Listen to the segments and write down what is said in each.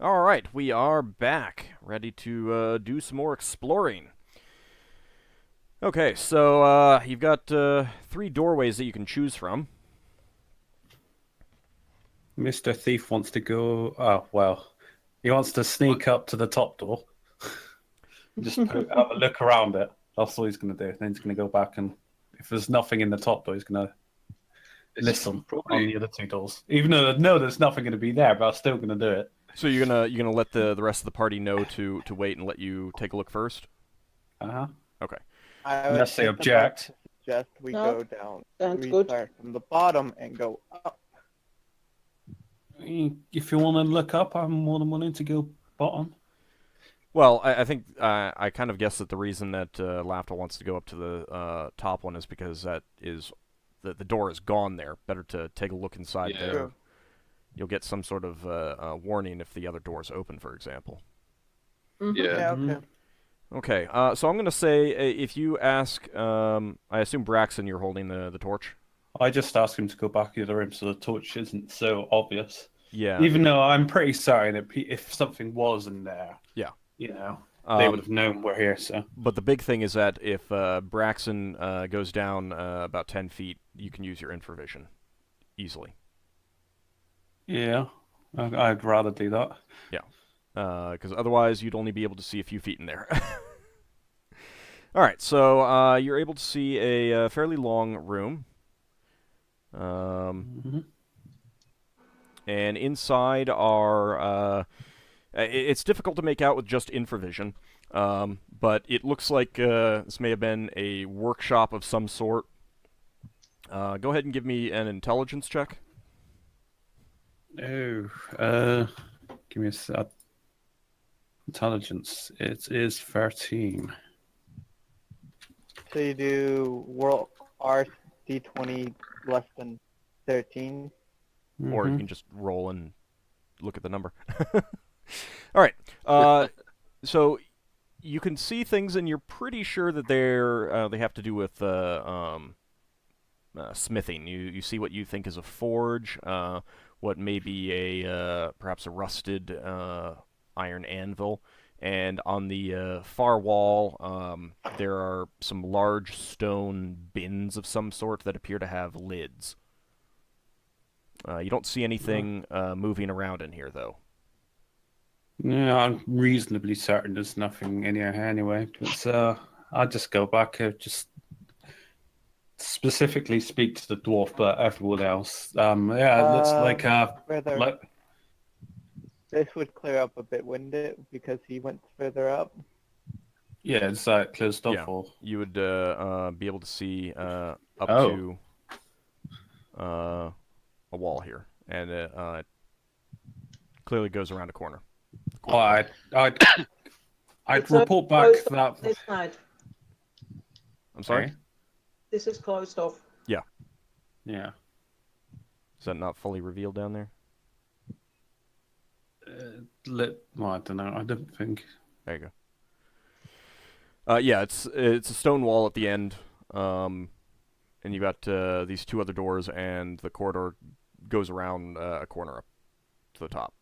All right, we are back, ready to do some more exploring. Okay, so you've got three doorways that you can choose from. Mr. Thief wants to go. Oh, well, he wants to sneak up to the top door, just have a look around it. That's all he's going to do. Then he's going to go back, and if there's nothing in the top door, he's going to It's listen on probably the other two doors. Even though I know there's nothing going to be there, but I'm still going to do it. So you're gonna let the rest of the party know to wait and let you take a look first. Uh-huh. Okay. I was Unless they just about object. to suggest we No, go down. sounds We good. start from the bottom and go up. If you want to look up, I'm more than willing to go bottom. Well, I think I kind of guess that the reason that Lafdul wants to go up to the top one is because the door is gone there. Better to take a look inside Yeah. there. True. You'll get some sort of warning if the other door is open, for example. Mhm. Yeah. Yeah, Mhm. okay. Okay, so I'm going to say if you ask, I assume Braxon, you're holding the torch. I just asked him to go back in the room so the torch isn't so obvious. Yeah. Even though I'm pretty certain that if something was in there, Yeah. they would have known we're here. So But the big thing is that if Braxon goes down about 10 feet, you can use your infravision easily. yeah, I'd rather do that. Yeah. Because otherwise, you'd only be able to see a few feet in there. All right, so you're able to see a fairly long room. Mm-hmm. And inside are. It's difficult to make out with just infravision, but it looks like this may have been a workshop of some sort. Go ahead and give me an intelligence check. Oh, give me a sec. Intelligence. It is 13. So you do world RD20 less than 13. Or you Mhm. can just roll and look at the number. All right. So you can see things, and you're pretty sure that they have to do with smithing. You see what you think is a forge, what may be a perhaps a rusted iron anvil, and on the far wall there are some large stone bins of some sort that appear to have lids. You don't see anything moving around in here, though. Yeah, I'm reasonably certain there's nothing in here anyway. But I'll just go back. Just specifically speak to the dwarf, but everyone else. Yeah, it looks like Further. like This would clear up a bit, wouldn't it? Because he went further up. yeah, it's closed off. Yeah. Or You would be able to see up Oh. to a wall here, and it clearly goes around a corner. oh, I'd It's report back closed that. off this side. I'm sorry? Okay. This is closed off. Yeah. Is that not fully revealed down there? Well, I don't know. I don't think. There you go. Yeah, it's a stone wall at the end, and you got these two other doors, and the corridor goes around a corner up to the top.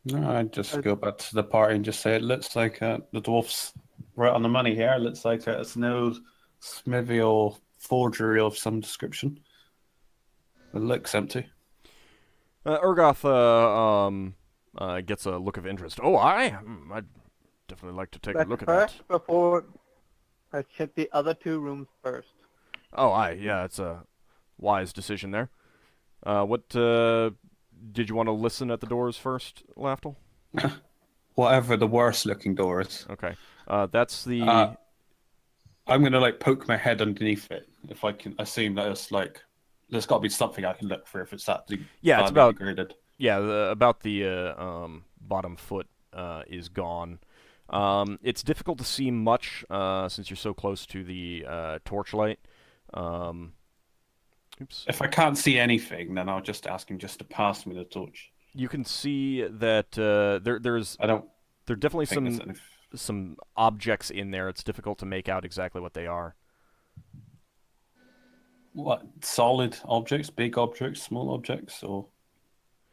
No, I'd just go back to the party and just say it looks like the dwarf's right on the money here. It looks like it's no smithy or forgery of some description. It looks empty. Urgoth gets a look of interest. Oh, I'd definitely like to take a But look at first, that. before, let's check the other two rooms first. Oh, yeah, it's a wise decision there. What did you want to listen at the doors first, Lafdul? Whatever the worst looking door is. Okay. That's the. I'm gonna like poke my head underneath it if I can assume that it's like there's got to be something I can look for if it's that Yeah, it's badly about degraded. yeah, about the bottom foot is gone. It's difficult to see much since you're so close to the torchlight. Oops. If I can't see anything, then I'll just ask him just to pass me the torch. You can see that there's I don't there are definitely think there's anything. some objects in there. It's difficult to make out exactly what they are. What solid objects, big objects, small objects, or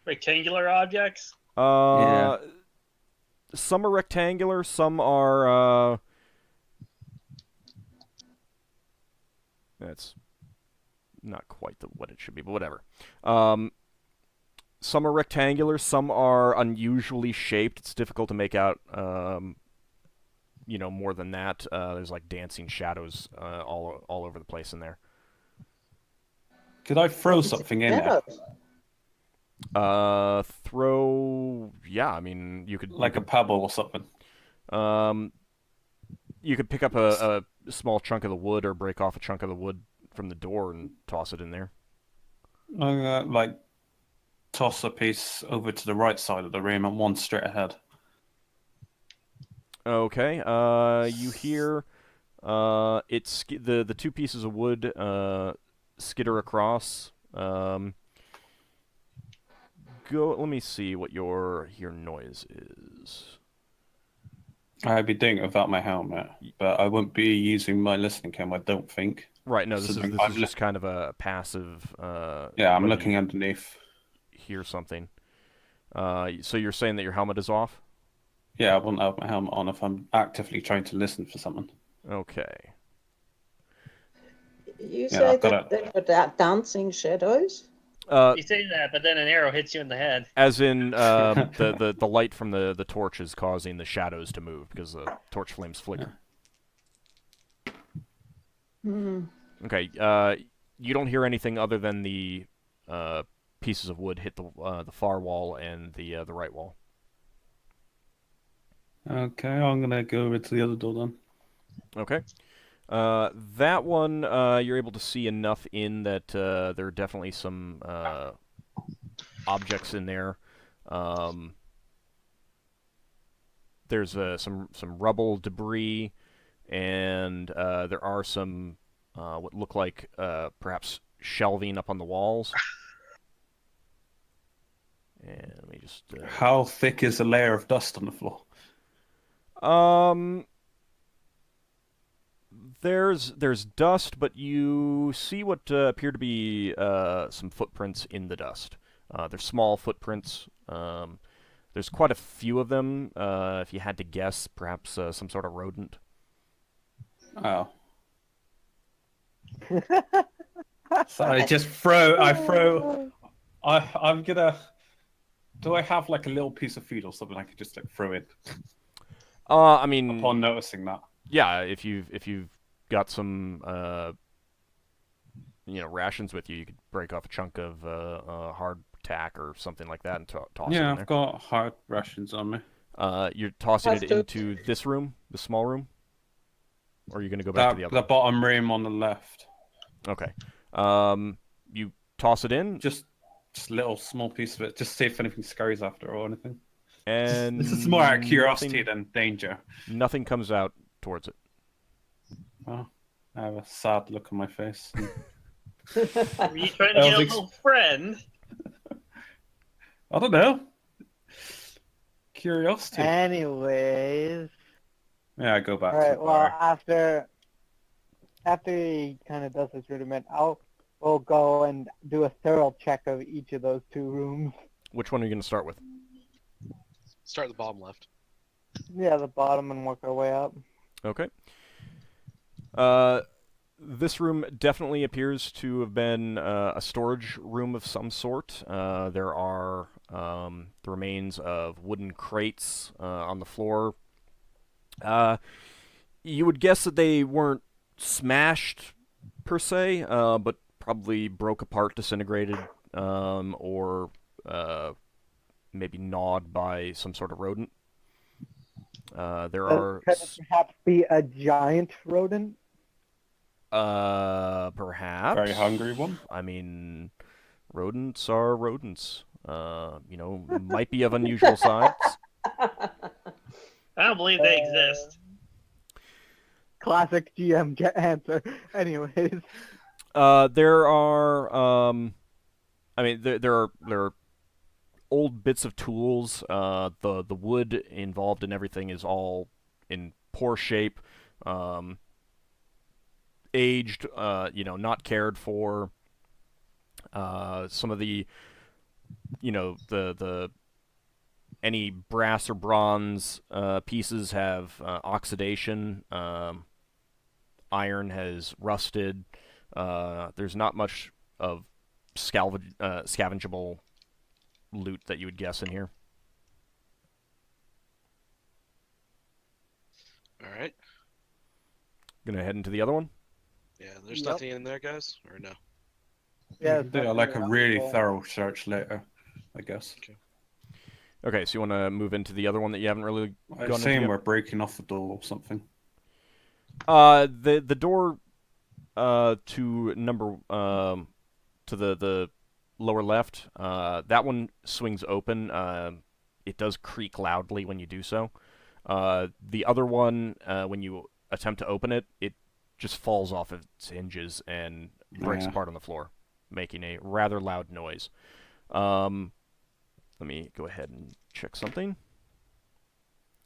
rectangular objects? Some are rectangular, some are, that's not quite what it should be, but whatever. Some are rectangular, some are unusually shaped. It's difficult to make out, more than that. There's like dancing shadows all over the place in there. Could I throw something in there? Yeah, I mean, you could... Like a pebble or something? You could pick up a small chunk of the wood or break off a chunk of the wood from the door and toss it in there. Toss a piece over to the right side of the room and one straight ahead. Okay, you hear the two pieces of wood skitter across. Let me see what your noise is. I'd be doing it without my helmet, but I wouldn't be using my listening cam, I don't think. Right, no, this is just kind of a passive... yeah, I'm looking underneath. Hear something. So you're saying that your helmet is off? Yeah, I wouldn't have my helmet on if I'm actively trying to listen for something. Okay. You say that there are dancing shadows? You say that, but then an arrow hits you in the head. As in, the light from the torch is causing the shadows to move because the torch flames flicker. Hmm. Okay, you don't hear anything other than the pieces of wood hit the far wall and the right wall. Okay, I'm gonna go over to the other door then. Okay. That one, you're able to see enough in that there are definitely some objects in there. There's some rubble, debris, and there are some what look like perhaps shelving up on the walls. And let me just... How thick is the layer of dust on the floor? There's dust, but you see what appear to be some footprints in the dust. They're small footprints. There's quite a few of them. If you had to guess, perhaps some sort of rodent. Oh. So I throw. I'm gonna. Do I have like a little piece of food or something I could just like throw in? I mean, upon noticing that. Yeah, if you've got some rations with you, you could break off a chunk of hard tack or something like that and toss it in there. Yeah, I've got hard rations on me. You're tossing it into this room, the small room, or are you going to go back to the other? The bottom room on the left. Okay. You toss it in. Just a little small piece of it, just see if anything scurries after or anything. And this is more out of curiosity than danger. Nothing comes out towards it. Well, I have a sad look on my face. Were you trying to get a little friend? I don't know. Curiosity. Anyways. Yeah, I go back. All right. To the bar. Well, after he kind of does his rudiment, we'll go and do a thorough check of each of those two rooms. Which one are you going to start with? Start at the bottom left. Yeah, the bottom, and work our way up. Okay. This room definitely appears to have been a storage room of some sort. There are the remains of wooden crates on the floor. You would guess that they weren't smashed, per se, but probably broke apart, disintegrated, or maybe gnawed by some sort of rodent. Could it perhaps be a giant rodent? Perhaps. Very hungry one? I mean, rodents are rodents. Might be of unusual size. I don't believe they exist. Classic GM answer. Anyways. There are, there are old bits of tools. The wood involved in everything is all in poor shape. Aged, not cared for. Some of the the any brass or bronze pieces have oxidation. Iron has rusted. There's not much of scavengeable loot that you would guess in here. All right. Gonna head into the other one. Yeah, there's Yep. nothing in there, guys, or no? Yeah, We can do like a really thorough search later, I guess. Okay, so you want to move into the other one that you haven't really I gone into assume yet? we're breaking off the door or something. The door to number to the lower left, that one swings open. It does creak loudly when you do so. The other one, when you attempt to open it, it just falls off its hinges and breaks Yeah. apart on the floor, making a rather loud noise. Let me go ahead and check something.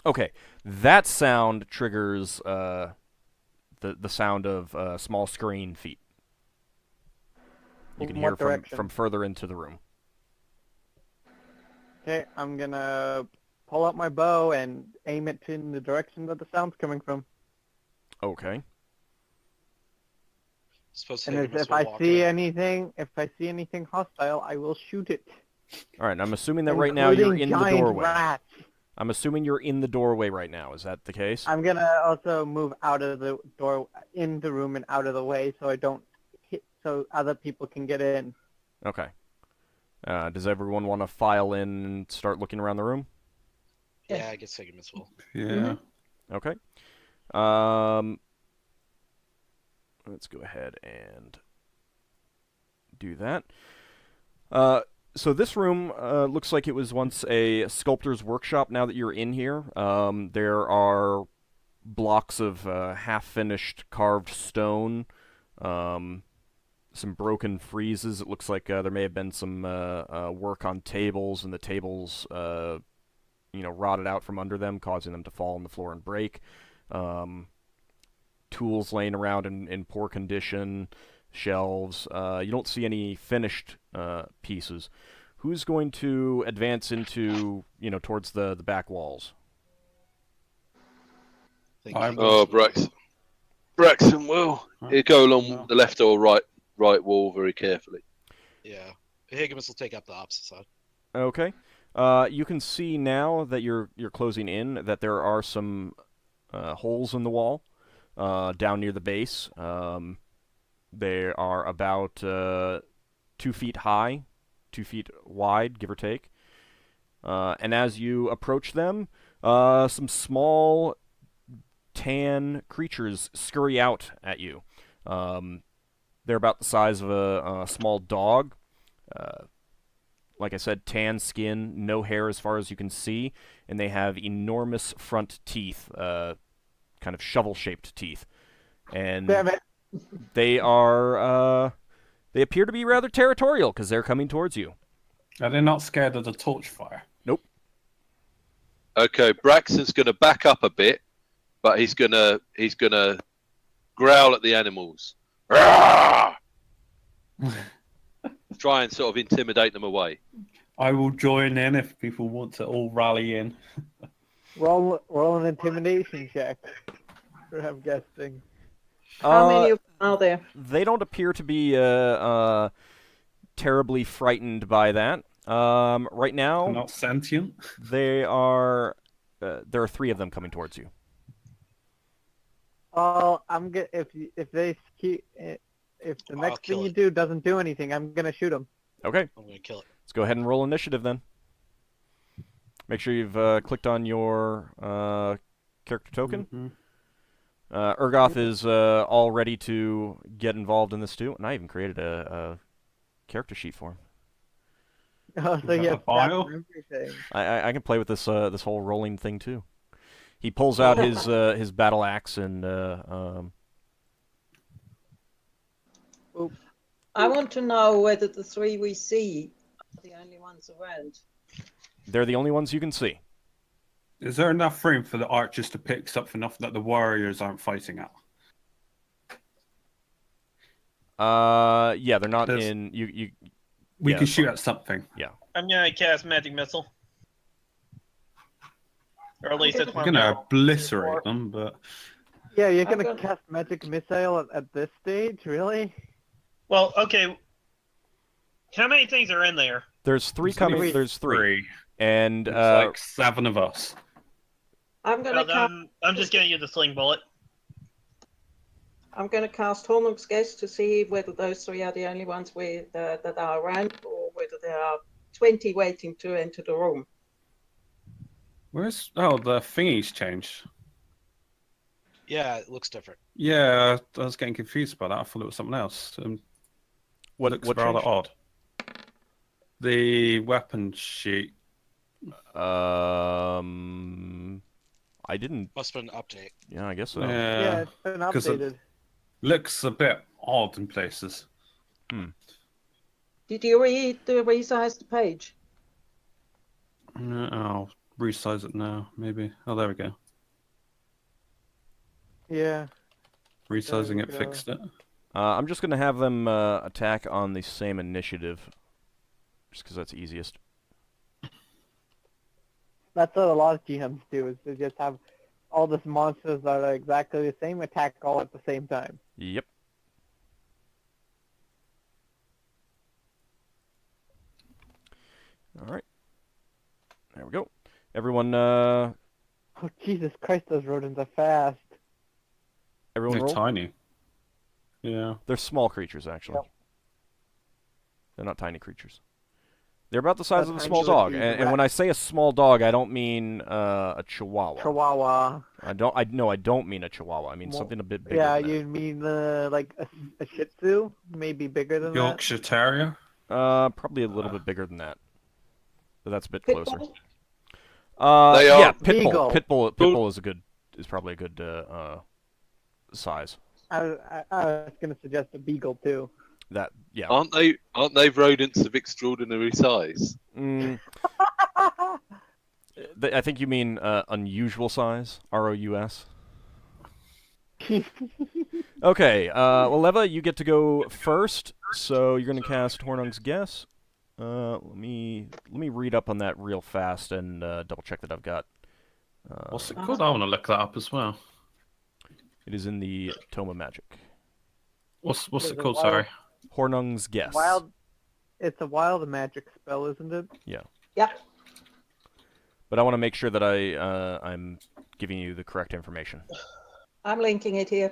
Okay, that sound triggers the sound of small scurrying feet. You can From hear what from direction? further into the room. Okay, I'm gonna pull out my bow and aim it in the direction that the sound's coming from. Okay. Suppose And Higgimus if will I walk see in. anything hostile, I will shoot it. All right. I'm assuming that right now you're Including in the giant doorway. rats. I'm assuming you're in the doorway right now. Is that the case? I'm gonna also move out of the door, in the room and out of the way, so I don't hit, so other people can get in. Okay. Does everyone want to file in and start looking around the room? Yeah, I guess Higgimus will. Yeah. Okay. Let's go ahead and do that. So this room looks like it was once a sculptor's workshop. Now that you're in here, there are blocks of half-finished carved stone, some broken friezes. It looks like there may have been some work on tables, and the tables, rotted out from under them, causing them to fall on the floor and break. Tools laying around in poor condition, shelves. You don't see any finished pieces. Who's going to advance into, towards the back walls? I think I'm- Higgimus Oh, will. Braxon will. He'll go along No. the left or right wall very carefully. Yeah. Higgimus will take up the opposite side. Okay. You can see now that you're closing in that there are some holes in the wall down near the base. They are about 2 feet high, 2 feet wide, give or take. And as you approach them, some small tan creatures scurry out at you. They're about the size of a small dog. Like I said, tan skin, no hair as far as you can see, and they have enormous front teeth, kind of shovel-shaped teeth. And Damn it! they are, they appear to be rather territorial because they're coming towards you. Are they not scared of the torch fire? Okay, Braxton's going to back up a bit, but he's gonna growl at the animals. Rawr! Try and sort of intimidate them away. I will join in if people want to all rally in. Roll an intimidation check. I'm guessing. How many of them are there? They don't appear to be terribly frightened by that. Right They're now, not sentient. they are. There are 3 of them coming towards you. Oh, if the I'll next kill thing you it. do doesn't do anything, I'm gonna shoot them. Okay, I'm gonna kill it. let's go ahead and roll initiative then. Make sure you've clicked on your character token. Mhm. Urgoth is all ready to get involved in this too, and I even created a character sheet for him. Oh, so Is you that have a file? everything. I can play with this this whole rolling thing too. He pulls out his battle axe and I want to know whether the 3 we see are the only ones around. they're the only ones you can see. Is there enough room for the archers to pick something off that the warriors aren't fighting at? Yeah, they're not There's- in. You We Yeah, can that's shoot fine. at something. Yeah. I'm gonna cast magic missile. Or at least it's We're one. gonna obliterate them, but Yeah, you're I'm gonna gonna- cast magic missile at this stage, really? Well, okay. How many things are in there? There's three there's only coming. There's three, and It's like 7 of us. I'm gonna Well, I'm just gonna use the sling bullet. cast Hornung's Guess to see whether those 3 are the only ones that are around, or whether there are 20 waiting to enter the room. Where's the thingy's changed? Yeah, it looks different. Yeah, I was getting confused by that. I thought it was something else. what looks what rather changed? odd. The weapon sheet. I didn't. Must have been an update. Yeah, I guess so. Yeah, it's been 'cause it- updated. Looks a bit odd in places. Did you resize the page? I'll resize it now, maybe. Oh, there we go. Yeah. Resizing we it go. fixed it. I'm just gonna have them attack on the same initiative, just because that's easiest. That's what a lot of GMs do, is they just have all these monsters that are exactly the same attack all at the same time. Yep. All right. There we go. Everyone. Oh, Jesus Christ, those rodents are fast. Everyone They're roll. tiny. Yeah. They're small creatures, actually. They're not tiny creatures. They're about the size That's of a how small you would dog, be and when I say a small dog, I don't mean a chihuahua. Chihuahua. I don't mean a chihuahua. I mean Well, something a bit bigger. Yeah, than you mean like a Shih Tzu? Maybe bigger than Yorkshire Terrier. that. Probably a little bit bigger than that. But that's a bit Pitbull? closer. They are- Yeah, Beagle. Pitbull is probably a good size. that? I was gonna suggest a beagle too. That yeah. Aren't they rodents of extraordinary size? Mm, I think you mean unusual size. ROUS. Okay. Well, Leva, you get to go first. So you're gonna cast Hornung's Guess. Let me read up on that real fast and double check that I've got. What's it called? I want to look that up as well. It is in the Tome of Magic. What's There's it a called? wild- Sorry. Hornung's Guess. It's a wild magic spell, isn't it? Yeah. But I want to make sure that I'm giving you the correct information. I'm linking it here.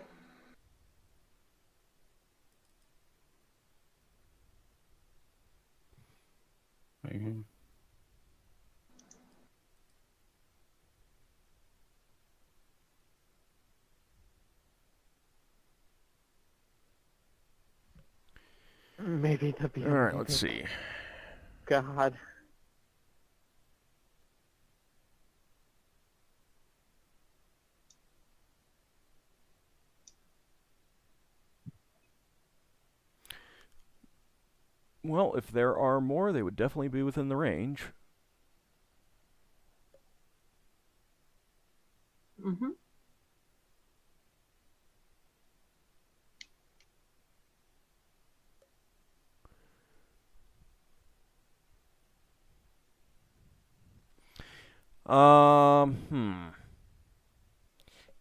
Maybe the beagle. All right. Let's see. God. Well, if there are more, they would definitely be within the range. Mm-hmm.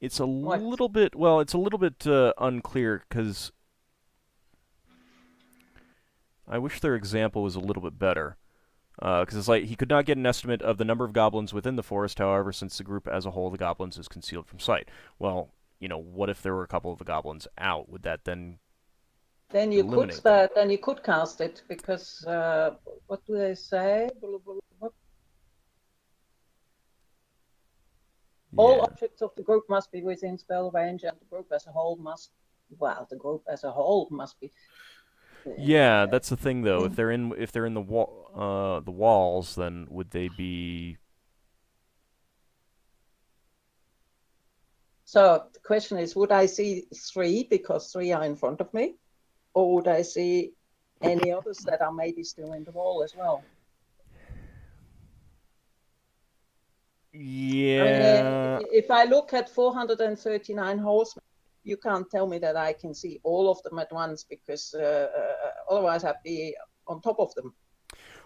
It's a What? little bit. Well, it's a little bit unclear because I wish their example was a little bit better. Because it's like he could not get an estimate of the number of goblins within the forest. However, since the group as a whole, the goblins is concealed from sight. Well, what if there were a couple of the goblins out? Would that then? Then you Eliminate could cast it because what do they say? What? All Yeah. objects of the group must be within spell range, and the group as a whole must. Well, the group as a whole must be. Yeah, that's the thing though. If they're in the walls, then would they be? So the question is, would I see 3 because 3 are in front of me, or would I see any others that are maybe still in the wall as well? Yeah. I mean, if I look at 439 horsemen, you can't tell me that I can see all of them at once because otherwise I'd be on top of them.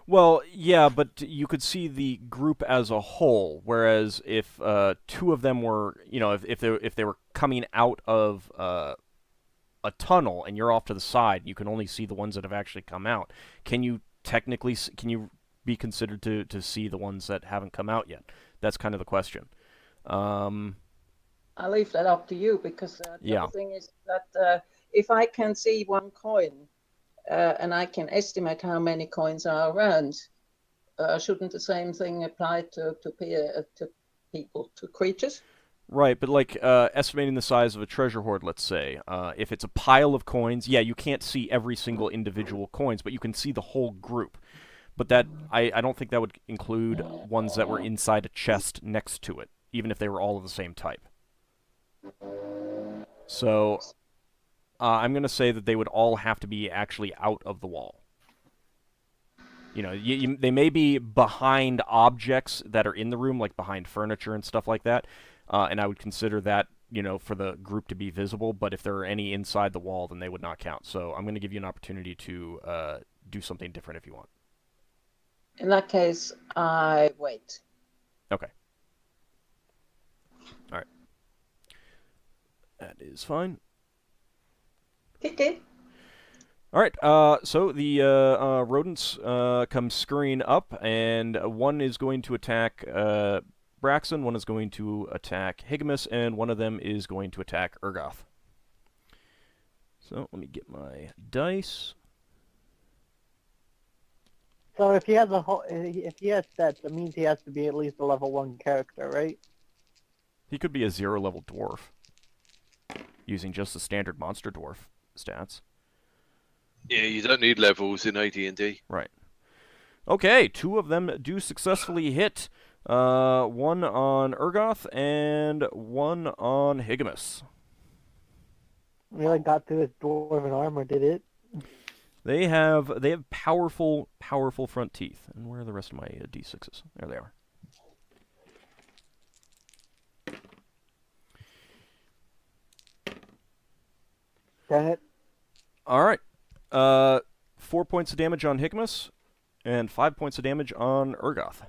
Well, yeah, but you could see the group as a whole. Whereas if two of them were, if they were coming out of a tunnel and you're off to the side, you can only see the ones that have actually come out. Can you be considered to see the ones that haven't come out yet? That's kind of the question. I leave that up to you because the Yeah. other thing is that if I can see one coin and I can estimate how many coins are around, shouldn't the same thing apply to people, to creatures? Right, but like estimating the size of a treasure hoard, let's say, if it's a pile of coins, yeah, you can't see every single individual coins, but you can see the whole group. But that I don't think that would include ones that were inside a chest next to it, even if they were all of the same type. So I'm going to say that they would all have to be actually out of the wall. They may be behind objects that are in the room, like behind furniture and stuff like that, and I would consider that, for the group to be visible, but if there are any inside the wall, then they would not count. So I'm going to give you an opportunity to do something different if you want. In that case, I wait. Okay. All right. That is fine. Okay. All right, so the rodents come scurrying up, and one is going to attack Braxon, one is going to attack Higgimus, and one of them is going to attack Urgoth. So let me get my dice. So if he has stats, that means he has to be at least a level 1 character, right? He could be a 0-level dwarf, using just the standard monster dwarf stats. Yeah, you don't need levels in AD&D. Right. Okay, 2 of them do successfully hit. One on Urgoth and one on Higgimus. Really got through his dwarven armor, did it? They have powerful front teeth. And where are the rest of my d6s? There they are. Dang it. All right. 4 points of damage on Higgimus, and 5 points of damage on Urgoth.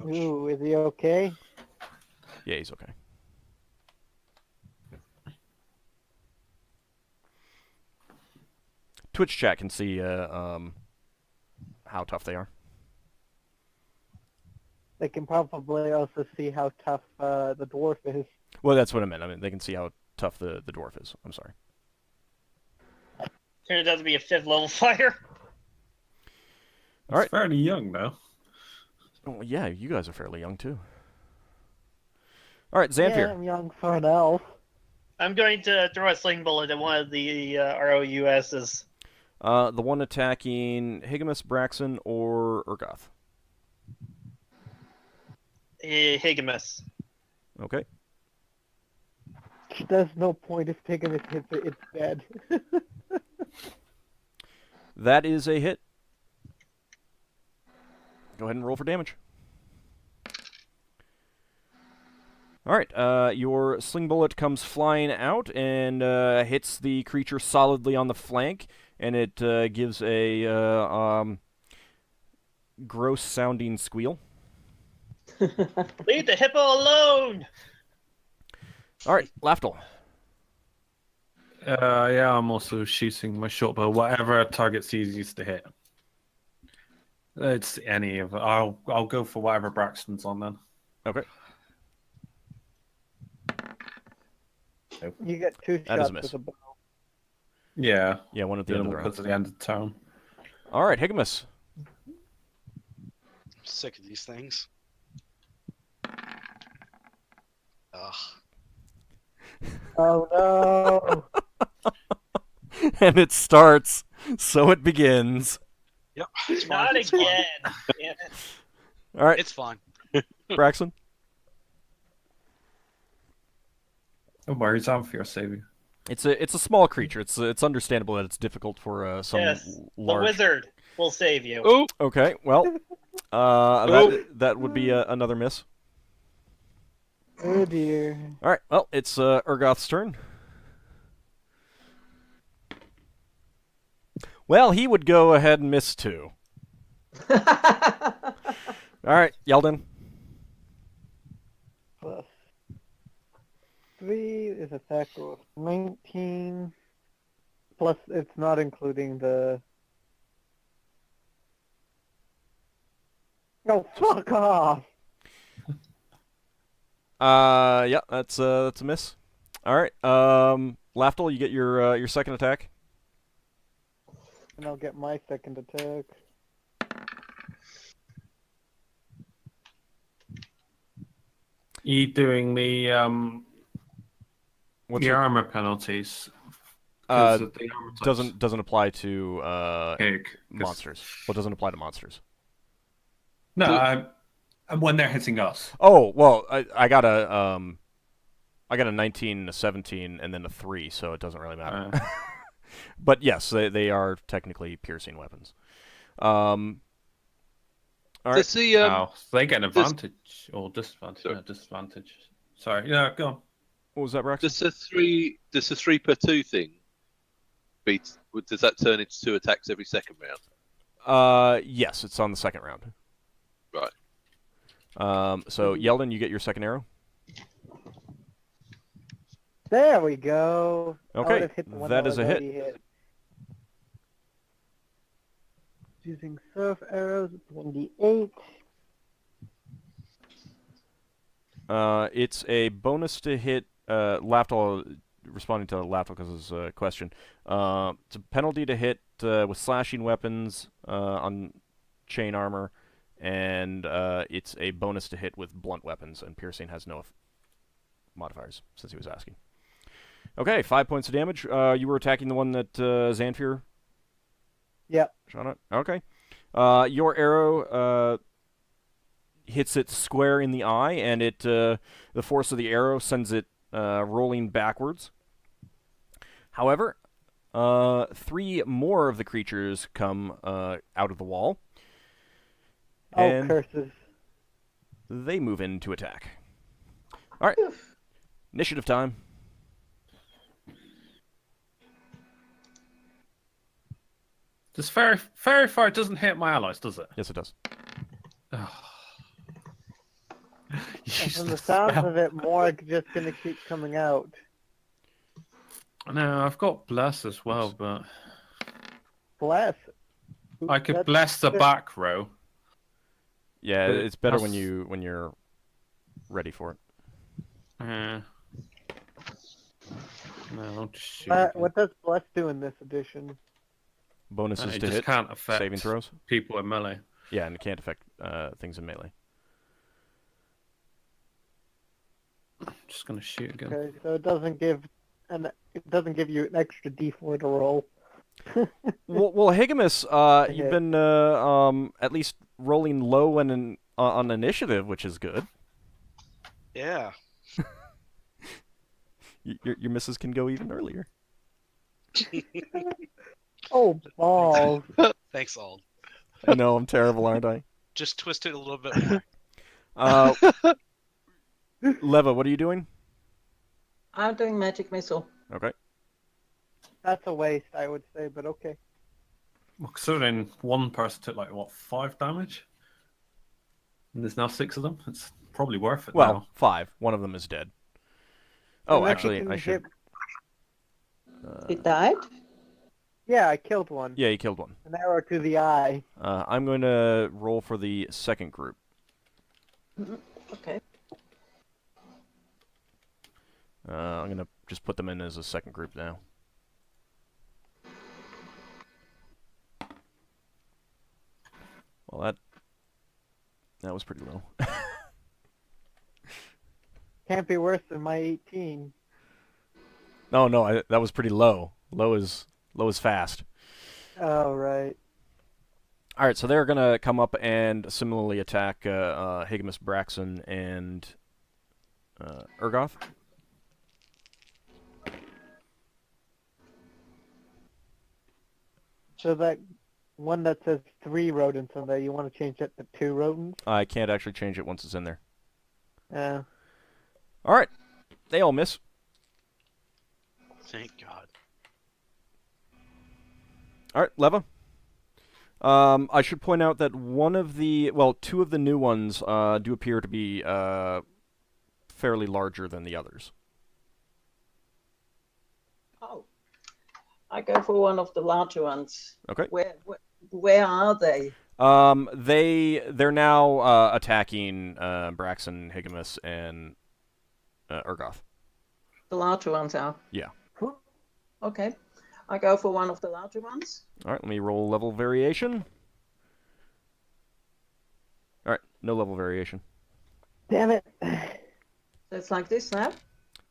Ooh, is he okay? Yeah, he's okay. Twitch chat can see how tough they are. They can probably also see how tough the dwarf is. Well, that's what I meant. I mean, they can see how tough the dwarf is. I'm sorry. Turns out to be a 5th level fighter. All right. It's fairly young, though. Oh, yeah, you guys are fairly young, too. All right, Xanfyr. Yeah, I'm young for an elf. I'm going to throw a sling bullet at one of the ROUSs. The one attacking Higgimus, Braxon, or Urgoth? Higgimus. Okay. There's no point if taking it hits it, it's dead. That is a hit. Go ahead and roll for damage. All right, your sling bullet comes flying out and hits the creature solidly on the flank, and it gives a gross-sounding squeal. Leave the hippo alone! All right, Lafdul. Yeah, I'm also shooting my short bow. Whatever target's easiest to hit. It's any of it. I'll go for whatever Braxton's on then. Okay. You get 2 That is shots a miss. with a bow. Yeah. Yeah, one at the end of the round. Because at the end of the turn. All right, Higgimus. I'm sick of these things. Ugh. Oh no! And it starts, so it begins. Yep. It's fine. Not It's fine. again. Damn it. All right, It's fine. Braxon. Oh, where is Xanfyr saving? It's a small creature. It's understandable that it's difficult for some Yes, the large. wizard will save you. Oh, Okay, well, that would be another miss. Oh dear. All right, well, it's Urgoth's turn. Well, he would go ahead and miss 2. All right, Yeldin. Plus 3 is attack of 19. Plus, it's not including the... Oh, fuck off! Yeah, that's a miss. All right, Lafdul, you get your second attack. And I'll get my second attack. You doing the What's the it? armor penalties? 'Cause of the armor types. Doesn't apply to Okay, 'cause- monsters. Well, it doesn't apply to monsters. No, Do- when they're hitting us. Oh well, I got a 19, a 17, and then a 3, so it doesn't really matter. But yes, they are technically piercing weapons. All right. Does the Oh, so they get an does- advantage or disadvantage? Sorry. No, disadvantage. Sorry, yeah, go on. What was that, Braxon? does the 3 per 2 thing beat? Does that turn into 2 attacks every second round? Yes, it's on the second round. Right. So Yeldin, you get your second arrow. There we go. I Okay, would've hit the one that that is was a hit. already hit. Using surf arrows, 1d8. It's a bonus to hit. Lafdul, responding to Lafdul because of his question. It's a penalty to hit with slashing weapons on chain armor, and it's a bonus to hit with blunt weapons, and piercing has no modifiers since he was asking. Okay, 5 points of damage. You were attacking the one that Xanfyr Yep. shot at? Okay. Your arrow hits it square in the eye, and the force of the arrow sends it rolling backwards. However, 3 more of the creatures come out of the wall. Oh, And curses. they move in to attack. All right. Initiative time. This very far doesn't hit my allies, does it? Yes, it does. And from the sounds of it, more just gonna keep coming out. No, I've got bless as well, but Bless. I could That's- bless the back row. Yeah, But it's better when that's- you're ready for it. No, I'll just shoot. What does bless do in this edition? Bonuses It to just hit can't affect saving throws. people in melee. Yeah, and it can't affect things in melee. I'm just gonna shoot again. Okay, so it doesn't give you an extra D4 to roll. Well, Higgimus, you've Okay. been at least rolling low on initiative, which is good. Yeah. Your misses can go even earlier. Oh, balls. Thanks, Ald. I know I'm terrible, aren't I? Just twist it a little bit more. Leva, what are you doing? I'm doing magic missile. Okay. That's a waste, I would say, but okay. Well, considering one person took 5 damage, and there's now 6 of them, it's probably worth it. Well, now. 5. One of them is dead. Oh, Unless you actually, can I should. It died? Yeah, I killed one. Yeah, you killed one. An arrow to the eye. I'm going to roll for the second group. Okay. I'm going to just put them in as a second group now. Well, that was pretty low. Can't be worse than my 18. No, that was pretty low. Low is fast. Oh, right. All right, so they're gonna come up and similarly attack Higgimus, Braxon, and Urgoth. So that one that says 3 rodents on there, you want to change that to 2 rodents? I can't actually change it once it's in there. Yeah. All right, they all miss. Thank God. All right, Leva. I should point out that two of the new ones do appear to be fairly larger than the others. Oh, I go for one of the larger ones. Okay. Where are they? They're now attacking Braxon, Higgimus, and Urgoth. The larger ones are. Yeah. Okay. I go for one of the larger ones. All right, let me roll level variation. All right, no level variation. Damn it. So it's like this now?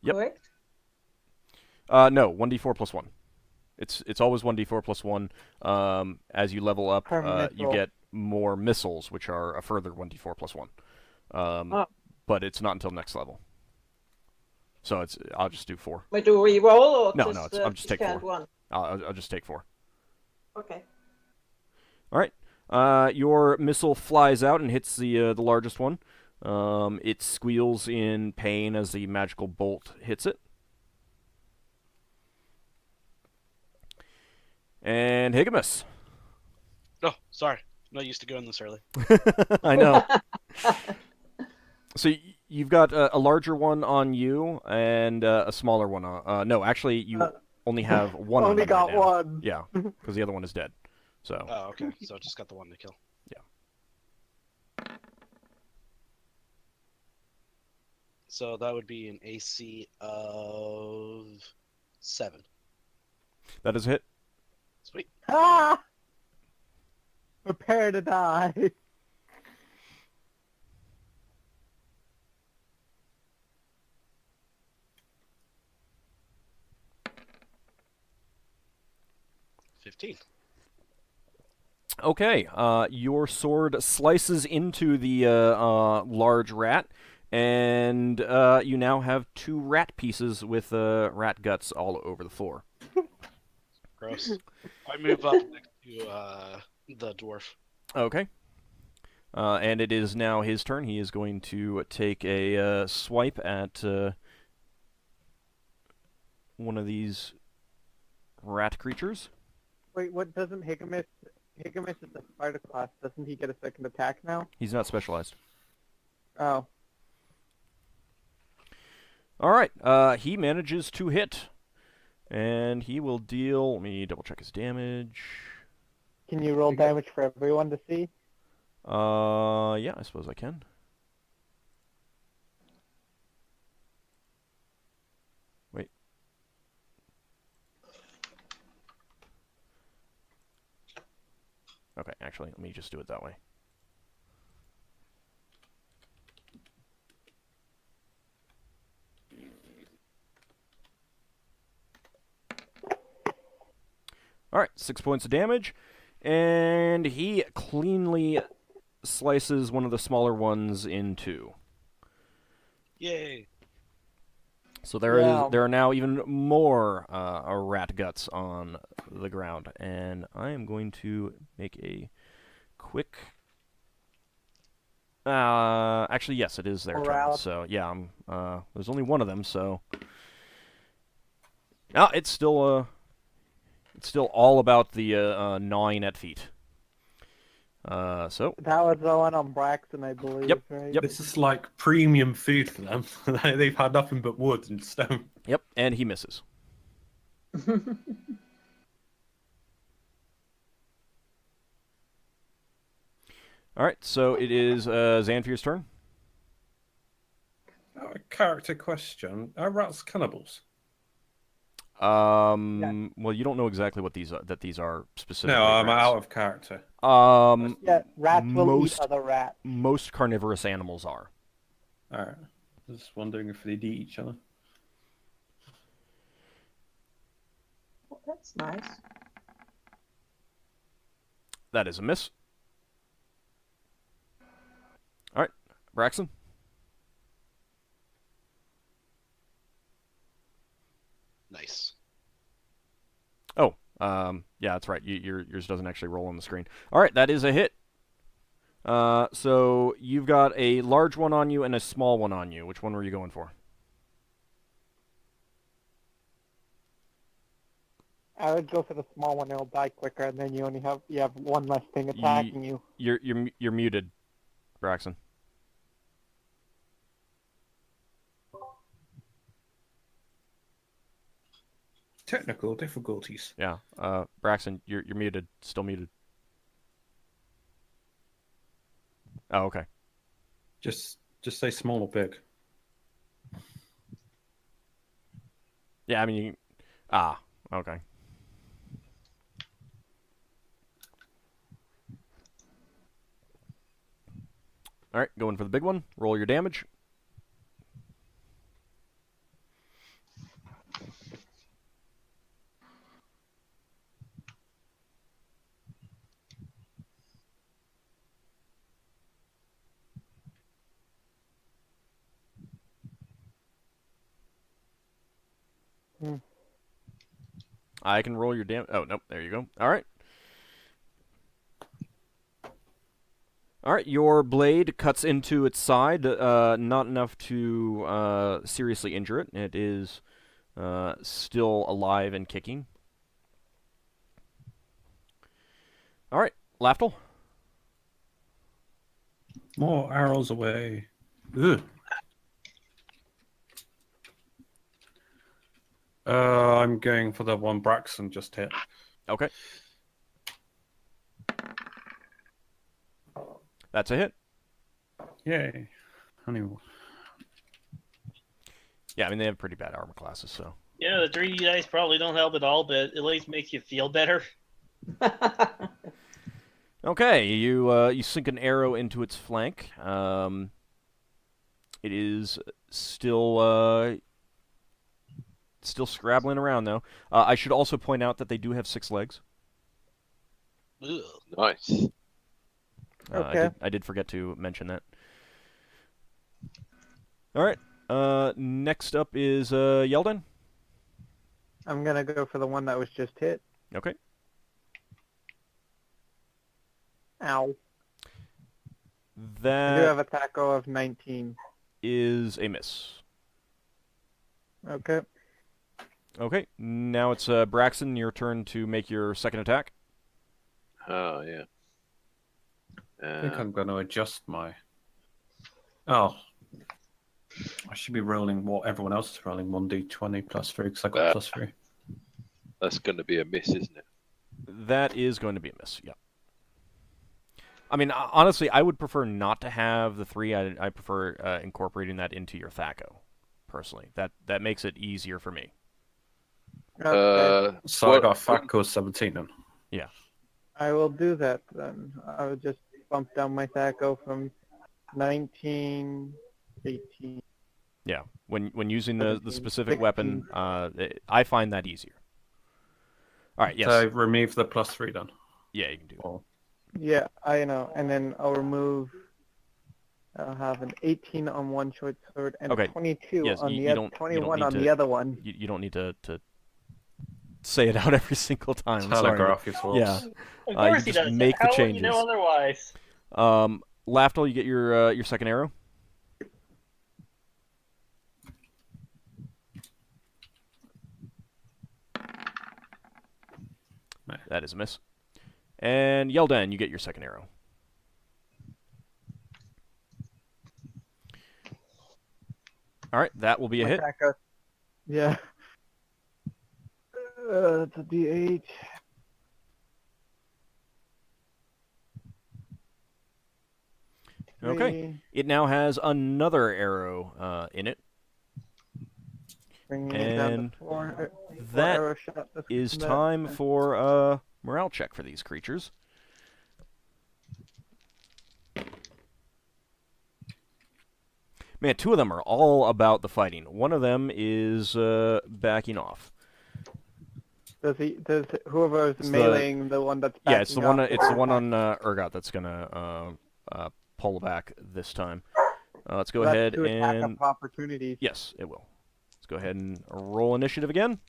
Yep. Correct? No, 1d4 plus 1. It's always 1d4 plus 1. As you level up, you get more missiles, which are a further 1d4 plus 1. But it's not until next level. So I'll just do 4. We do re-roll or No, just, I'll just take 4. One? I'll just take 4. Okay. All right. Your missile flies out and hits the largest one. It squeals in pain as the magical bolt hits it. And Higgimus. Oh, sorry. I'm not used to going this early. I know. So you've got a larger one on you and a smaller one on... no, actually, you only have one on you Only got right now. one. Yeah, because the other one is dead. So. Oh, okay. So I just got the one to kill. Yeah. So that would be an AC of 7. That is a hit. Sweet. Ah! Prepare to die. Okay, your sword slices into the large rat, and you now have 2 rat pieces with rat guts all over the floor. Gross. I move up next to the dwarf. Okay. And it is now his turn. He is going to take a swipe at one of these rat creatures. Wait, what doesn't Higgimus is a spider class. Doesn't he get a second attack now? He's not specialized. Oh. All right. He manages to hit. And he will deal... Let me double check his damage. Can you roll damage for everyone to see? Yeah, I suppose I can. Wait. Okay, actually, let me just do it that way. Alright, 6 points of damage, and he cleanly slices one of the smaller ones in 2. Yay. So there are now even more rat guts on the ground, and I am going to make a quick... actually, yes, it is their turn, so yeah, there's only one of them, so... No, it's still all about the gnawing at feet. So that was the one on Braxon, I believe. Yep. Right? Yep. This is like premium food for them. They've had nothing but wood and stone. Yep, and he misses. All right, so it is Xanfyr's turn. A character question: are rats cannibals? Well, you don't know exactly what these are specifically. No, I'm rats. out of character. Yeah, rats will eat other rats. Most carnivorous animals are. All right. Just wondering if they'd eat each other. Oh, that's nice. That is a miss. All right, Braxon. Nice. Oh, yeah, that's right. Yours doesn't actually roll on the screen. All right, that is a hit. So you've got a large one on you and a small one on you. Which one were you going for? I would go for the small one. It'll die quicker, and then you have one less thing attacking you. You're muted, Braxon. Technical difficulties. Yeah. Braxon, you're muted. Still muted. Oh, okay. Just say small or big. Yeah, I mean, okay. All right, going for the big one. Roll your damage. I can roll your damage. Oh, nope. There you go. All right. All right, your blade cuts into its side, not enough to seriously injure it. It is still alive and kicking. All right, Lafdul. More arrows away. Ugh. I'm going for the one Braxon just hit. Okay. That's a hit. Yay. Anyway. Yeah, I mean, they have pretty bad armor classes, so. Yeah, the 3D dice probably don't help at all, but at least makes you feel better. Okay, you sink an arrow into its flank. It is still scrabbling around, though. I should also point out that they do have 6 legs. Ugh, nice. Okay. I did forget to mention that. All right. Next up is Yeldin. I'm gonna go for the one that was just hit. Okay. Ow. I do That have a taco of 19. is a miss. Okay. Okay. Now it's Braxon. Your turn to make your second attack. Oh, yeah. I think I'm going to adjust my... Oh. I should be rolling what everyone else is rolling, 1d20 plus 3, because I got plus 3. That's going to be a miss, isn't it? That is going to be a miss, yeah. I mean, honestly, I would prefer not to have the 3. I prefer incorporating that into your Thaco, personally. That makes it easier for me. Okay. So I got a Thaco 17 then. Yeah. I will do that then. I will just bump down my taco from 19, 18. Yeah. When using the 17, specific 16. weapon, I find that easier. All right, yes. So remove the plus 3 then. Yeah, you can do that. Or... Yeah, I know. And then I'll have an 18 on one short sword and Okay. a 22 Yes, on you the other, don't 21 need on to- the other one. You don't need to say it out every single time. Telegraph your thoughts. Yeah. Of You course he just does. make the How would you know changes. otherwise? Lafdul, you get your second arrow. That is a miss. And Yeldin, you get your second arrow. All right, that will be a My hit. taco. Yeah. That's a D8. Okay. It now has another arrow in it. Bringing it down And to 4. that arrow shot. is time for a morale check for these creatures. Man, 2 of them are all about the fighting. One of them is backing off. Does whoever is It's meleeing the one that's backing Yeah, it's the one. off It's the will one attack? on Urgot that's gonna pull back this time. Let's go That's ahead two attack and of opportunities. yes, it will. Let's go ahead and roll initiative again.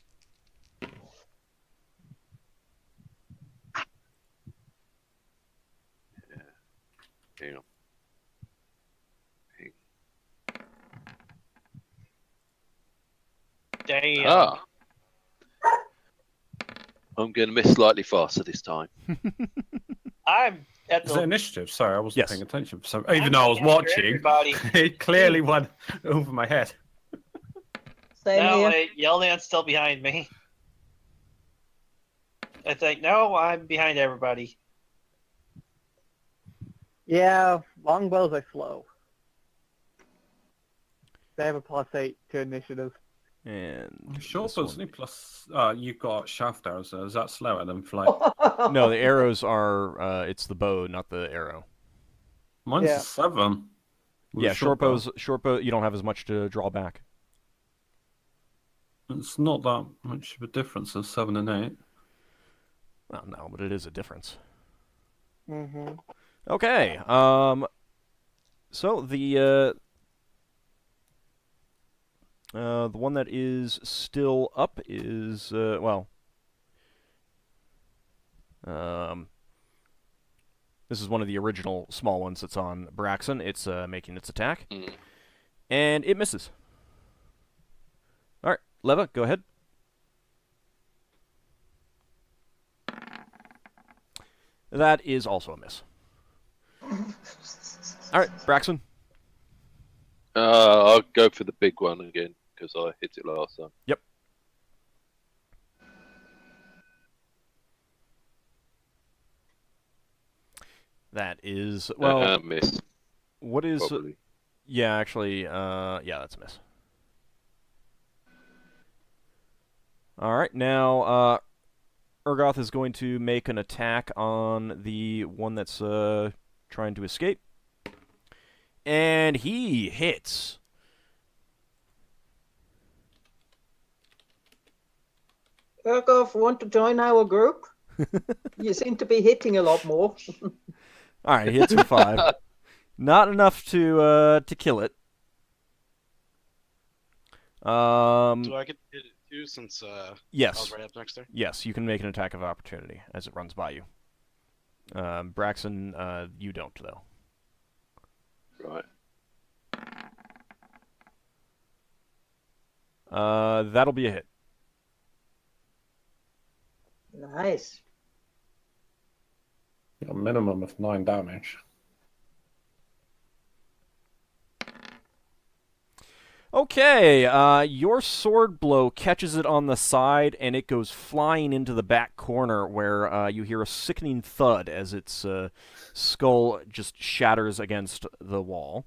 Hang on. Damn. Ah. I'm going to miss slightly faster this time. I'm at Is it the. initiative? Sorry, I wasn't Yes. paying attention. So even I'm though I was going after watching, everybody. it clearly went over my head. Same No, here. wait, Yeldin's still behind me. I think, no, I'm behind everybody. Yeah, longbows are slow. They have a +8 to initiative. And Sure, this but one. only plus. You've got shaft arrows. So is that slower than flight? No, the arrows are. It's the bow, not the arrow. Mine's Yeah. a 7. with a Yeah, short bow. bows. Short bow. You don't have as much to draw back. It's not that much of a difference as 7 and 8. Well, no, but it is a difference. Mm-hmm. Okay. So the one that is still up is this is one of the original small ones that's on Braxon. It's making its attack, and it misses. All right, Leva, go ahead. That is also a miss. All right, Braxon. I'll go for the big one again because I hit it last time. Yep. That is Miss. What is? Probably. Yeah, actually, yeah, that's a miss. All right, now Urgoth is going to make an attack on the one that's trying to escape, and he hits. Urgoth, want to join our group? You seem to be hitting a lot more. All right, he hits for 5. Not enough to kill it. Do I get to hit it too since I Yes. was right up next there? Yes, you can make an attack of opportunity as it runs by you. Braxon, you don't, though. Right. That'll be a hit. Nice. A minimum of 9 damage. Okay, your sword blow catches it on the side, and it goes flying into the back corner where you hear a sickening thud as its skull just shatters against the wall.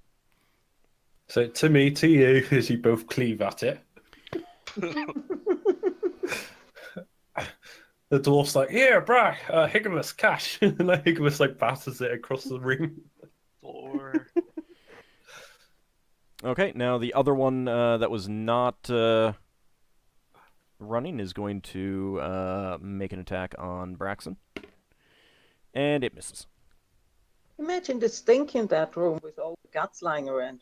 So to me, to you, as you both cleave at it. The dwarf's like, here, Brack, Higgimus, cash. And like, Higgimus like batters it across the room. 4. Okay, now the other one that was not running is going to make an attack on Braxon. And it misses. Imagine the stink in that room with all the guts lying around.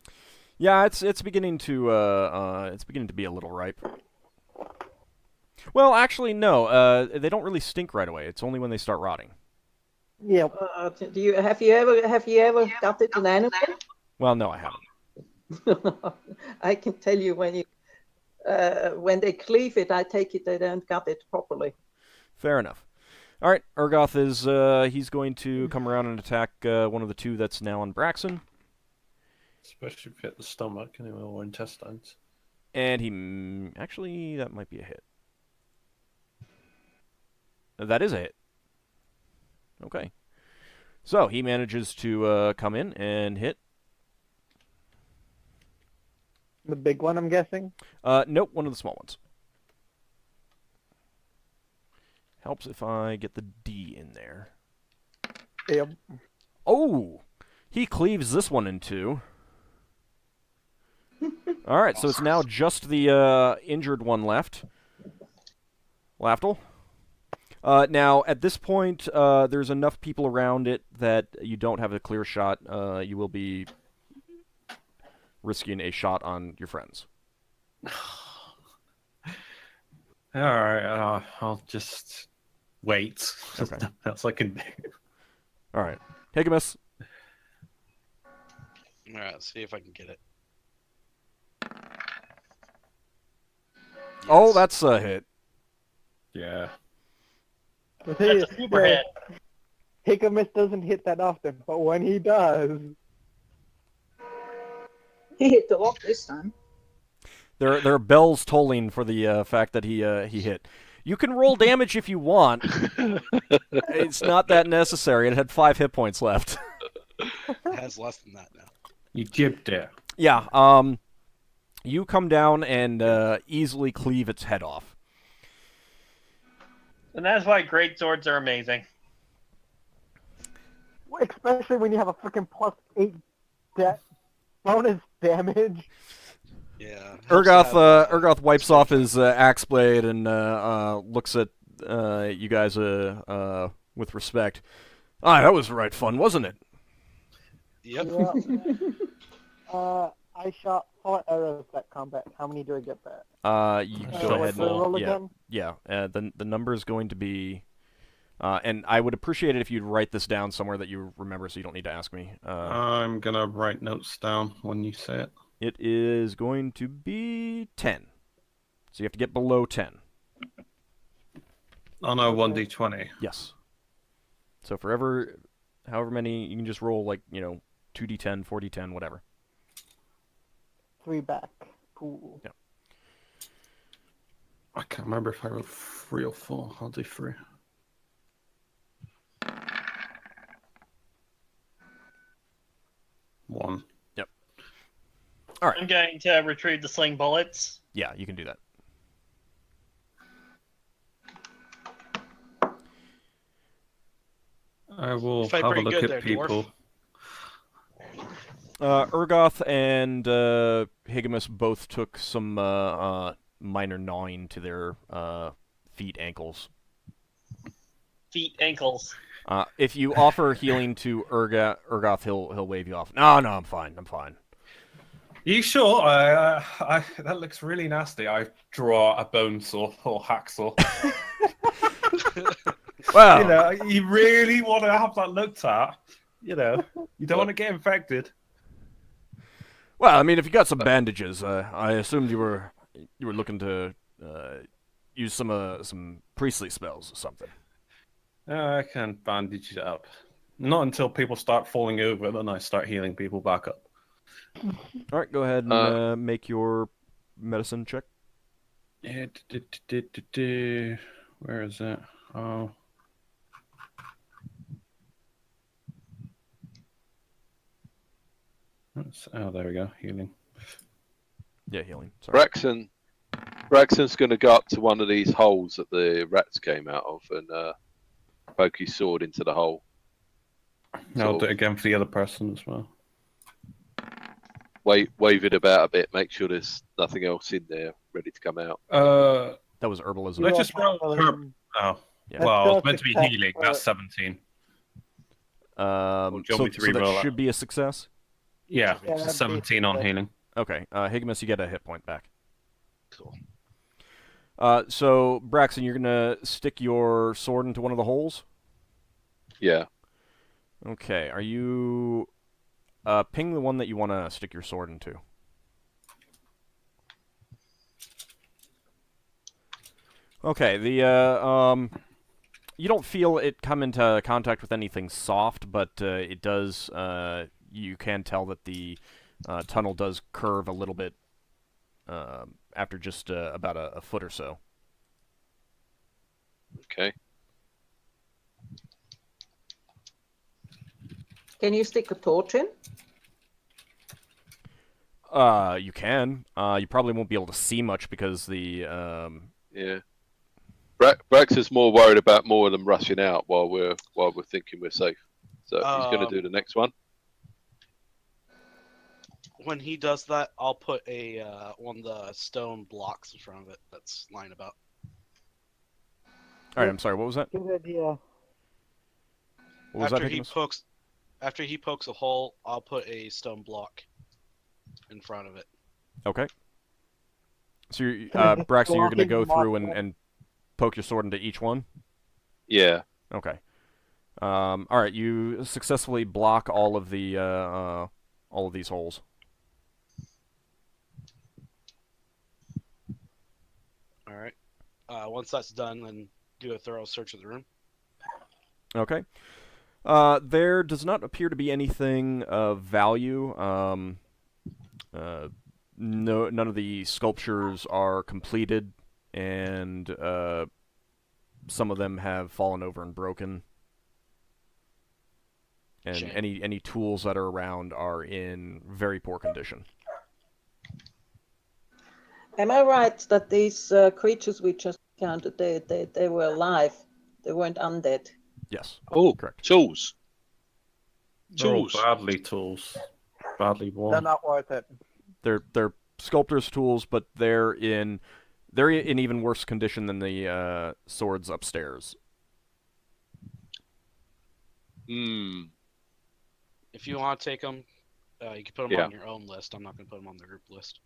Yeah, it's beginning to be a little ripe. Well, actually, no. They don't really stink right away. It's only when they start rotting. Yeah. Have you ever gutted an animal? Well, no, I haven't. I can tell you when they cleave it, I take it they don't gut it properly. Fair enough. All right, Urgoth is he's going to come around and attack one of the two that's now on Braxon. Especially if you hit the stomach anyway, or intestines. And he actually, that might be a hit. That is a hit. Okay. So he manages to come in and hit. The big one, I'm guessing? Nope, one of the small ones. Helps if I get the D in there. Yep. Oh! He cleaves this one in two. Alright, so it's now just the injured one left. Lafdul. Now, at this point, there's enough people around it that you don't have a clear shot. You will be risking a shot on your friends. Alright, I'll just wait. Okay. That's like a... Alright. Higgimus. Alright, let's see if I can get it. Oh, Yes. that's a hit. Yeah. The thing That's is, a super hit. Higgimus doesn't hit that often, but when he does, He hit a lot this time. There are bells tolling for the fact that he hit. You can roll damage if you want. It's not that necessary. It had 5 hit points left. It has less than that now. You jibbed it. Yeah. You come down and easily cleave its head off. And that's why great swords are amazing. especially when you have a freaking +8 bonus damage. Yeah. Urgoth wipes off his axe blade and looks at you guys with respect. That was right fun, wasn't it? Yep. Yeah. I shot 4 arrows that combat. How many do I get back? You Uh, go so ahead do I roll and again? yeah. The number is going to be, and I would appreciate it if you'd write this down somewhere that you remember, so you don't need to ask me. I'm gonna write notes down when you say it. It is going to be 10. So you have to get below 10. Oh no, 1d20. Yes. So however many, you can just roll 2d10, 4d10, whatever. 3 back. Cool. Yeah. I can't remember if I wrote 3 or 4. I'll do 3. One. Yep. All right. I'm going to retrieve the sling bullets. Yeah, you can do that. I will Fight have a pretty look good at there, dwarf. people. Urgoth and Higgimus both took some minor gnawing to their feet, ankles. Feet, ankles. If you offer healing to Urgoth, he'll wave you off. No, I'm fine. I'm fine. You sure? I that looks really nasty. I draw a bone saw or hacksaw. Well, You know, you really want to have that looked at. You know, you don't want to get infected. well, I mean, if you got some bandages, I assumed you were looking to use some priestly spells or something. I can bandage it up. Not until people start falling over, then I start healing people back up. All right, go ahead and make your medicine check. Where is it? Oh. There we go. Healing. Yeah, healing. Sorry. Braxon's going to go up to one of these holes that the rats came out of and poke his sword into the hole. I'll do it again for the other person as well. Wave it about a bit. Make sure there's nothing else in there ready to come out. That was herbalism. Let's just roll herb. Oh, Yeah. well, it's meant to be healing. That's 17. So do you want me to that re-roll that? should be a success. Yeah, Yeah, it's a that'd be 17 on success. healing. Okay, Higgimus, you get a hit point back. Cool. So Braxon, you're gonna stick your sword into one of the holes. Yeah. Okay, are you ping the one that you want to stick your sword into? Okay, you don't feel it come into contact with anything soft, but it does. You can tell that the tunnel does curve a little bit after just about a foot or so. Okay. Can you stick a torch in? You can. You probably won't be able to see much because the Yeah. Brax is more worried about more of them rushing out while we're thinking we're safe. So he's going to do the next one. When he does that, I'll put a one of the stone blocks in front of it that's lying about. All right, I'm sorry. What was that? Good idea. What was After that, he Higgimus? pokes a hole, I'll put a stone block in front of it. Okay. So, Braxton, you're going to go through and poke your sword into each one? Yeah. Okay. All right, you successfully block all of these holes. All right. Once that's done, then do a thorough search of the room. Okay. There does not appear to be anything of value. No, none of the sculptures are completed, and some of them have fallen over and broken. And Shame. any tools that are around are in very poor condition. Am I right that these creatures we just encountered, they were alive? They weren't undead? Yes. Oh, Correct. tools. They're all Tools. badly tools. Badly They're worn. not worth it. They're sculptor's tools, but they're in even worse condition than the swords upstairs. Hmm. If you want to take them, you can put them Yeah. on your own list. I'm not going to put them on the group list.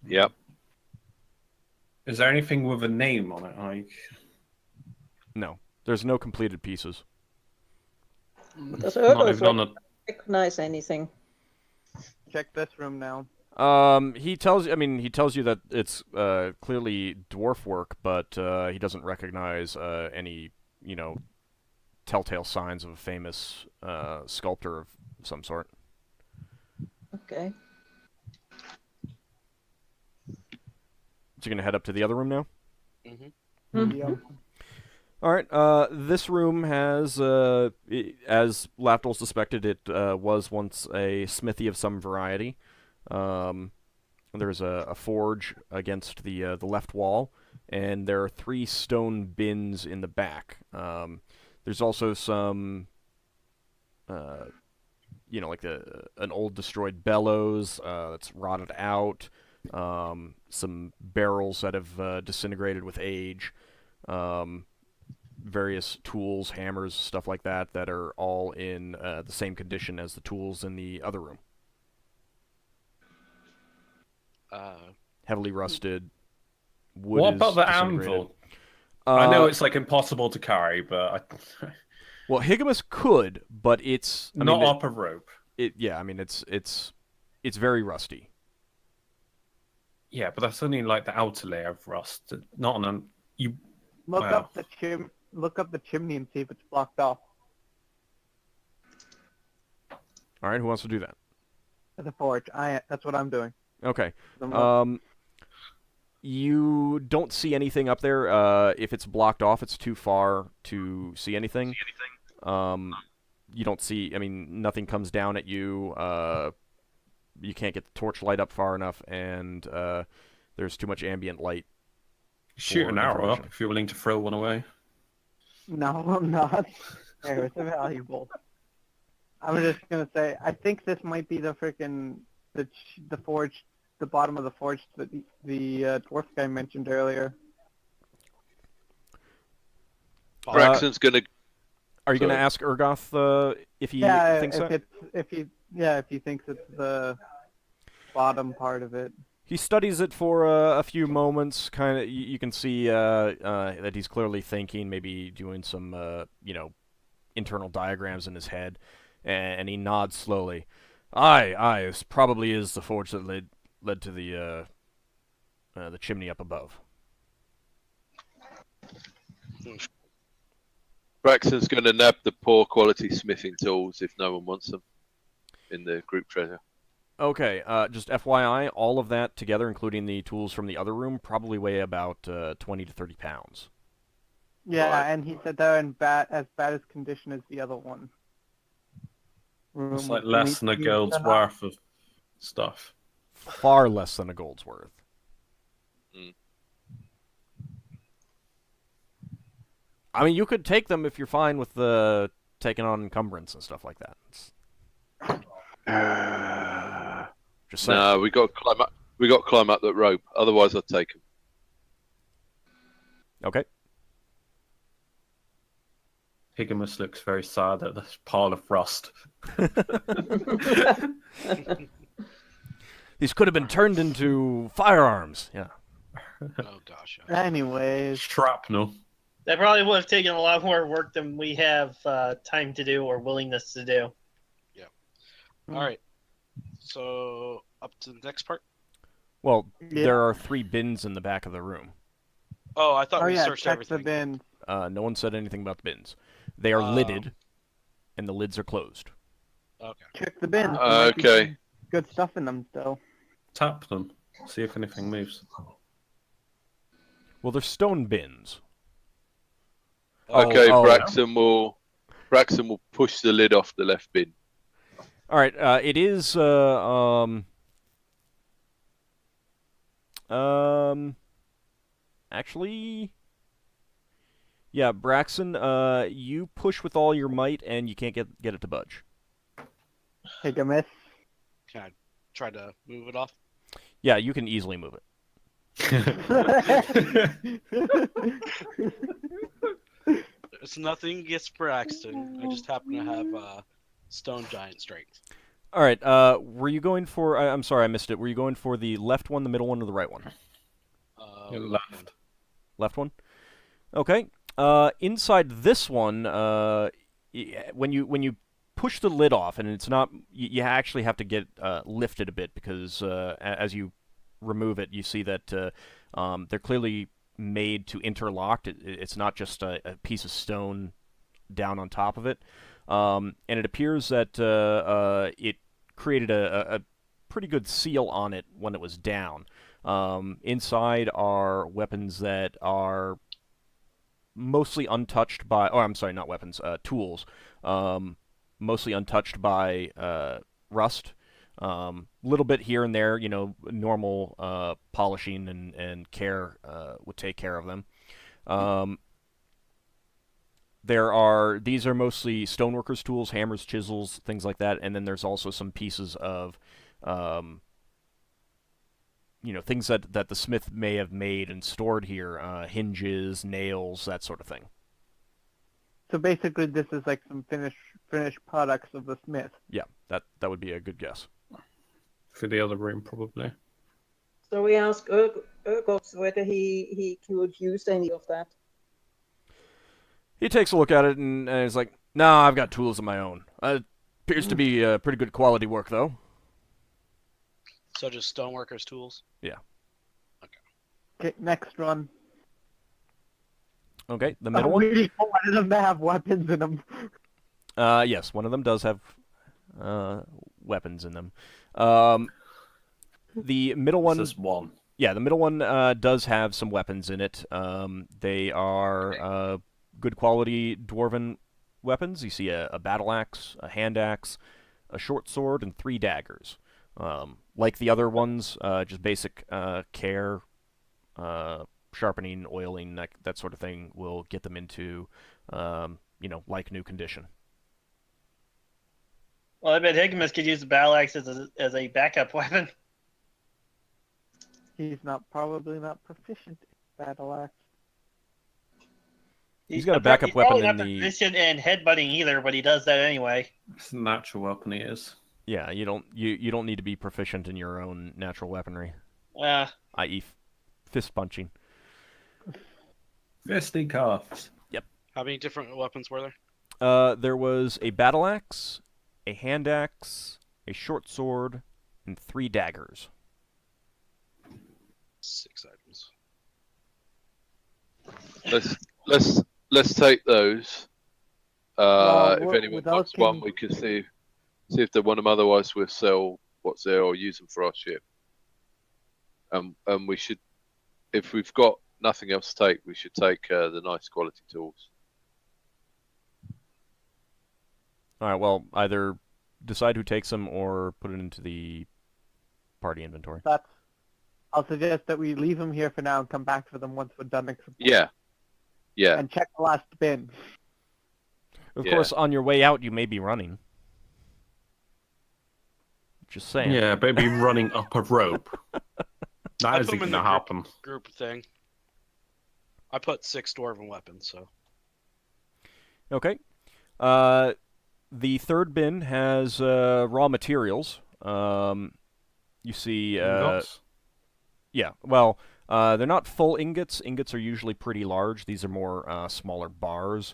Yep. Is there anything with a name on it? Like, No, there's no completed pieces. Does not Urdos even on a. recognize anything? Check this room now. He tells you that it's clearly dwarf work, but he doesn't recognize any, telltale signs of a famous sculptor of some sort. Okay. So you're gonna head up to the other room now? Mm-hmm. Yep. All right. This room has, as Lafdul suspected, it was once a smithy of some variety. There's a forge against the left wall, and there are 3 stone bins in the back. There's also some, like an old destroyed bellows that's rotted out. Some barrels that have disintegrated with age. Various tools, hammers, stuff like that are all in the same condition as the tools in the other room. Heavily rusted. Wood What is about the disintegrated. anvil? I know it's like impossible to carry, but Well, Higgimus could, but it's not up a rope. It's very rusty. Yeah, but that's only like the outer layer of rust, not on an. You Look Wow. up the chimney and see if it's blocked off. All right, who wants to do that? The forge. That's what I'm doing. Okay. I'm look- You don't see anything up there. If it's blocked off, it's too far to see anything. You don't see. Nothing comes down at you. You can't get the torchlight up far enough, and there's too much ambient light. shoot For an arrow up information. if you're willing to throw one away. No, I'm not. Arrows are valuable. I'm just gonna say I think this might be the freaking the forge, the bottom of the forge that the dwarf guy mentioned earlier. Braxon's gonna. Are you going to Sorry. ask Urgoth if he Yeah, thinks so? if he thinks it's the bottom part of it. He studies it for a few moments. Kind of, you can see that he's clearly thinking, maybe doing some, internal diagrams in his head, and he nods slowly. Aye, this probably is the forge that led to the chimney up above. Braxton's gonna nab the poor quality smithing tools if no one wants them in the group treasure. Okay, just FYI, all of that together, including the tools from the other room, probably weigh about 20 to 30 pounds. Yeah, Right. and he said they're in as bad as condition as the other one. It's like less than a gold's worth of stuff. Far less than a gold's worth. Mm. You could take them if you're fine with taking on encumbrance and stuff like that. Just saying. No, we got to climb up. We got to climb up that rope. Otherwise, I'd take them. Okay. Higgimus looks very sad at this pile of rust. These could have been turned into firearms. Yeah. Oh gosh. Anyways, Shrapnel. That probably would have taken a lot more work than we have time to do or willingness to do. All right. So up to the next part. Well, Yeah. there are 3 bins in the back of the room. Oh, I thought oh we yeah, searched check everything. the bin. No one said anything about the bins. They are lidded, and the lids are closed. Okay. Check the bins. There might be Okay. some good stuff in them still. Tap them. See if anything moves. Well, they're stone bins. Okay, Oh, Braxon will push the lid off the left bin. All right. It is actually, yeah, Braxon. You push with all your might, and you can't get it to budge. Take a miss. Can I try to move it off? Yeah, you can easily move it. It's nothing against Braxton. I just happen to have stone giant strength. All right. Were you going for? I'm sorry, I missed it. Were you going for the left one, the middle one, or the right one? Left. Left one. Okay. Inside this one, when you push the lid off, and it's not, you actually have to get lifted a bit because as you remove it, you see that they're clearly made to interlock. It's not just a piece of stone down on top of it, and it appears that it created a pretty good seal on it when it was down. Inside are weapons that are mostly untouched by, oh, I'm sorry, not weapons, tools, mostly untouched by rust. Little bit here and there, normal polishing and care would take care of them. These are mostly stoneworkers' tools, hammers, chisels, things like that, and then there's also some pieces of, things that the smith may have made and stored here, hinges, nails, that sort of thing. So basically, this is like some finished products of the smith. Yeah, that would be a good guess. For the other room, probably. So we asked Urgox whether he could use any of that. He takes a look at it and is like, "No, I've got tools of my own. Appears to be pretty good quality work, though." So just stoneworkers' tools? Yeah. Okay, next one. Okay, the middle one? We want one of them to have weapons in them. Yes, one of them does have weapons in them. The middle one... This is one. Yeah, the middle one does have some weapons in it. They are good quality dwarven weapons. You see a battle axe, a hand axe, a short sword, and 3 daggers. Like the other ones, just basic care, sharpening, oiling, that sort of thing will get them into, like new condition. Well, I bet Higgimus could use the battle axe as a backup weapon. He's probably not proficient in battle axe. He's got a backup weapon in the... He's not proficient in headbutting either, but he does that anyway. It's a natural weapon he is. Yeah, you don't need to be proficient in your own natural weaponry, Yeah. i.e. fist punching. Fisty cuffs. Yep. How many different weapons were there? There was a battle axe, a hand axe, a short sword, and 3 daggers. 6 items. Let's take those. If anyone without wants one, we can see if they want them. Otherwise, we'll sell what's there or use them for our ship. And we should, if we've got nothing else to take, we should take the nice quality tools. All right. Well, either decide who takes them or put it into the party inventory. I'll suggest that we leave them here for now and come back for them once we're done exploring. Yeah. And check the last bin. Of course, on your way out, you may be running. Just saying. Yeah, maybe running up a rope. That isn't going to happen. Group thing. I put 6 dwarven weapons, so. Okay. The third bin has raw materials. You see... Ingots? Yeah, well, they're not full ingots. Ingots are usually pretty large. These are more smaller bars.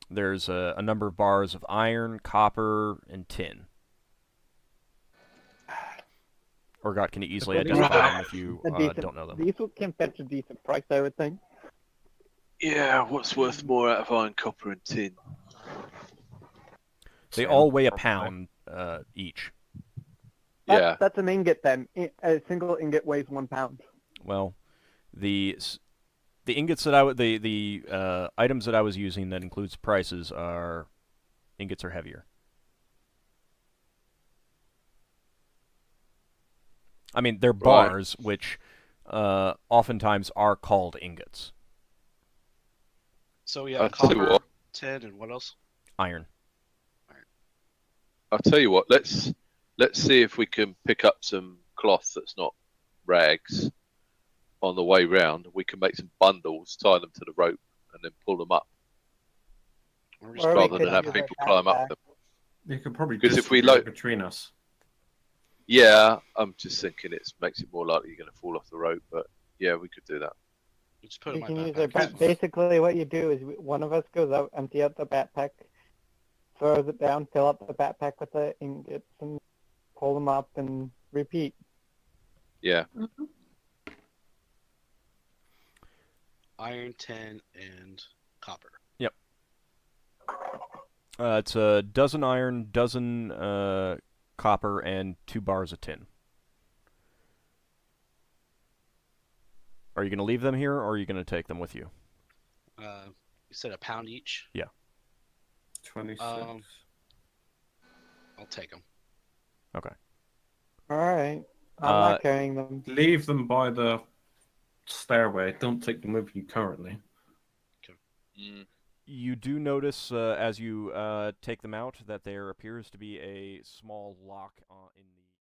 There's a number of bars of iron, copper, and tin. Orgot can easily identify them if you don't know them. These can fetch a decent price, I would think. Yeah, what's worth more out of iron, copper, and tin? They Tin, all weigh a probably. pound each. Yeah. That's an ingot then. A single ingot weighs 1 pound. Well, the ingots that the items that I was using that includes prices are ingots are heavier. I mean, they're bars, which oftentimes are called ingots. So we I'll have tell you copper, what. tin, and what else? Iron. I'll tell you what. Let's see if we can pick up some cloth that's not rags on the way round. We can make some bundles, tie them to the rope, and then pull them up Or Or we rather could than have use a people climb up backpack. them. You could probably 'Cause if we distribute like- it between us. Yeah, I'm just thinking it makes it more likely you're going to fall off the rope. But yeah, we could do that. just put it We in my can use backpack. our it's fine. basically what you do is one of us goes out, empty out the backpack, throws it down, fill up the backpack with the ingots, and pull them up and repeat. Yeah. Iron, tin, and copper. It's a dozen iron, dozen copper, and 2 bars of tin. Are you going to leave them here, or are you going to take them with you? You said a pound each. 26. I'll take them. Okay. All right. I'm not carrying them. Leave them by the stairway. Don't take them with you currently. Mm. You do notice as you take them out that there appears to be a small lock in the